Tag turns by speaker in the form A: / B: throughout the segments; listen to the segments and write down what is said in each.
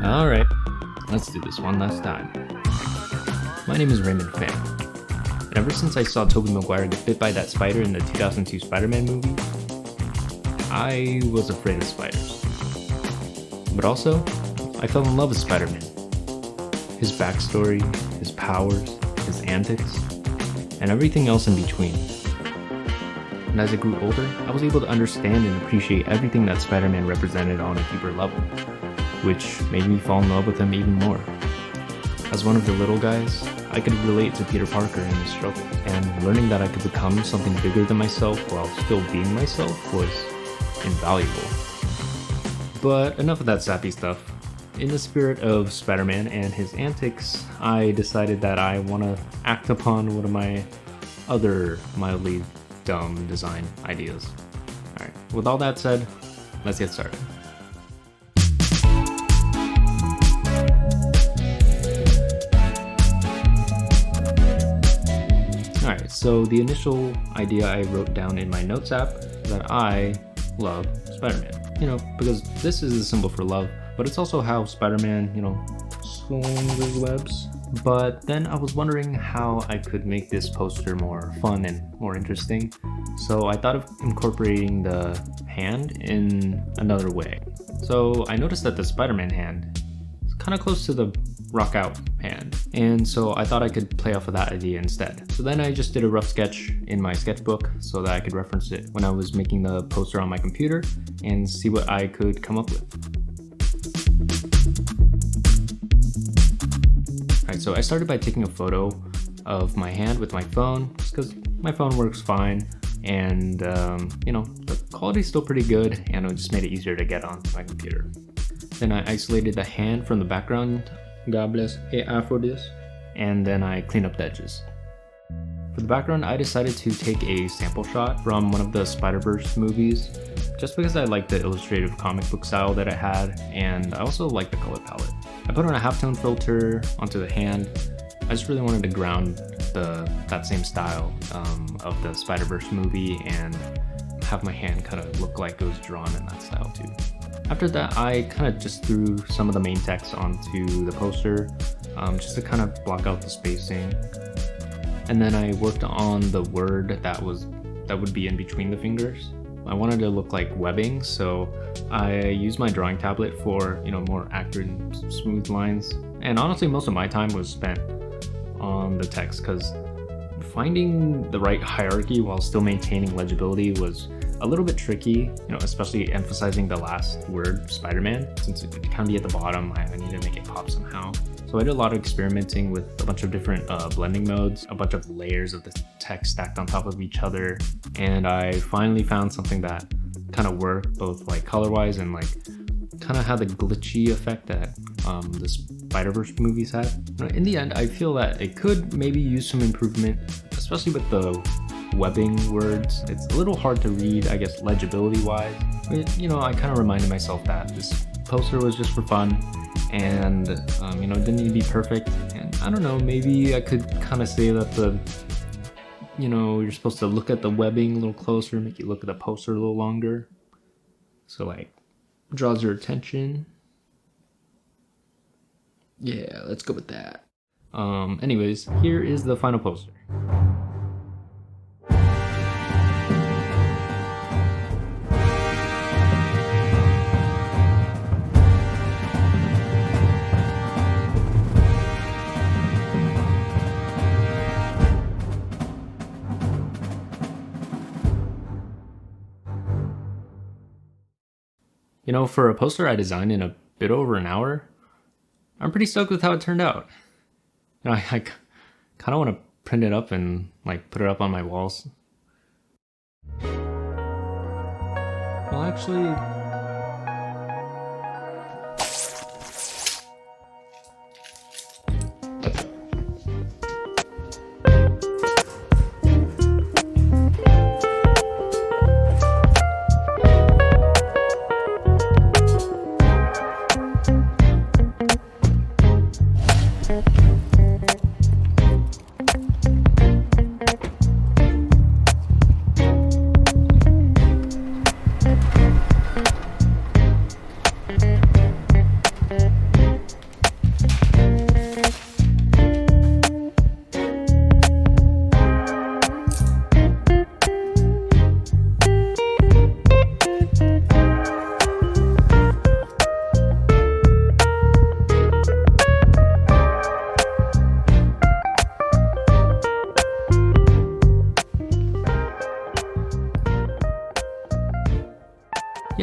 A: Alright, let's do this one last time. My name is Raymond Phan, and ever since I saw Tobey Maguire get bit by that spider in the 2002 Spider-Man movie, I was afraid of spiders. But also, I fell in love with Spider-Man. His backstory, his powers, his antics, and everything else in between. And as I grew older, I was able to understand and appreciate everything that Spider-Man represented on a deeper level, which made me fall in love with him even more. As one of the little guys, I could relate to Peter Parker and his struggle, and learning that I could become something bigger than myself while still being myself was invaluable. But enough of that sappy stuff. In the spirit of Spider-Man and his antics, I decided that I want to act upon one of my other mildly dumb design ideas. Alright, with all that said, let's get started. Alright, so the initial idea I wrote down in my notes app is that I love Spider-Man. You know, because this is a symbol for love, but it's also how Spider-Man, swings his webs. But then I was wondering how I could make this poster more fun and more interesting. So I thought of incorporating the hand in another way. So I noticed that the Spider-Man hand is kind of close to the rock out hand. And so I thought I could play off of that idea instead. So then I just did a rough sketch in my sketchbook so that I could reference it when I was making the poster on my computer and see what I could come up with. Alright, so I started by taking a photo of my hand with my phone, just because my phone works fine, and the quality's still pretty good, and it just made it easier to get on my computer. Then I isolated the hand from the background, God bless AI for this, and then I cleaned up the edges. For the background, I decided to take a sample shot from one of the Spider-Verse movies, just because I liked the illustrative comic book style that it had, and I also liked the color palette. I put on a halftone filter onto the hand. I just really wanted to ground that same style of the Spider-Verse movie and have my hand kind of look like it was drawn in that style too. After that, I kind of just threw some of the main text onto the poster just to kind of block out the spacing. And then I worked on the word that would be in between the fingers. I wanted to look like webbing, so I used my drawing tablet for more accurate and smooth lines. And honestly, most of my time was spent on the text because finding the right hierarchy while still maintaining legibility was a little bit tricky, especially emphasizing the last word, Spider-Man, since it can kind of be at the bottom. I need to make it pop somehow. So I did a lot of experimenting with a bunch of different blending modes, a bunch of layers of the text stacked on top of each other, and I finally found something that kind of worked both like color-wise and like kind of had the glitchy effect that the Spider-Verse movies had. In the end, I feel that it could maybe use some improvement, especially with the webbing words. It's a little hard to read, I guess, legibility-wise. But, I kind of reminded myself that this poster was just for fun, and it didn't need to be perfect. And I don't know, maybe I could kind of say that you're supposed to look at the webbing a little closer, make you look at the poster a little longer, so like draws your attention. Yeah, let's go with that. Anyways, here is the final poster. For a poster I designed in a bit over an hour, I'm pretty stoked with how it turned out. I kind of want to print it up and put it up on my walls. Well, actually,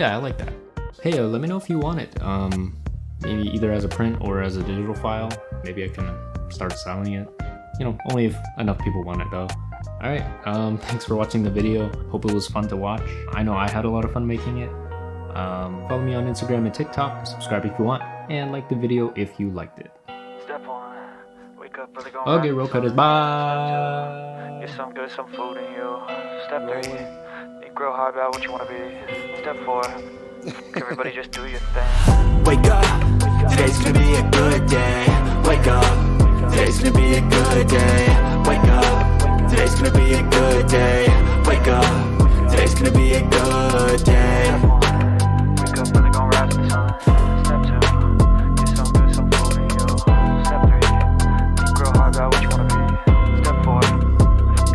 A: Yeah, I like that. Hey, let me know if you want it. Maybe either as a print or as a digital file. Maybe I can start selling it. You know, only if enough people want it though. Alright, thanks for watching the video. Hope it was fun to watch. I know I had a lot of fun making it. Follow me on Instagram and TikTok. Subscribe if you want. And like the video if you liked it.
B: Step one, wake up early, go
A: Okay, roll cutters, bye!
B: Get some good, some food in you. Step 3, think real hard about what you want to be. Step 4, everybody just do your thing.
C: Wake up, today's gonna be a good day. Wake up, today's gonna be a good day. Wake up, today's gonna be a good day. Wake up, today's gonna be a good day.
B: Step 1, wake up early, gon' rise with the sun. Step 2, get some good, some food in you. Step 3, think real hard about what you want to be. Step 4,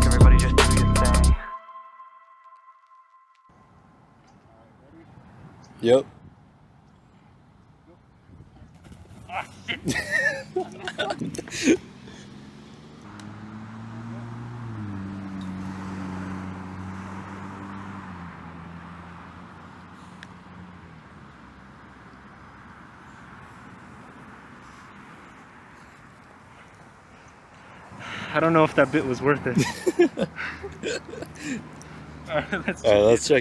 B: everybody just do your thing.
D: Yep.
E: I don't know if that bit was worth it. All right, let's
D: All right, let's check it.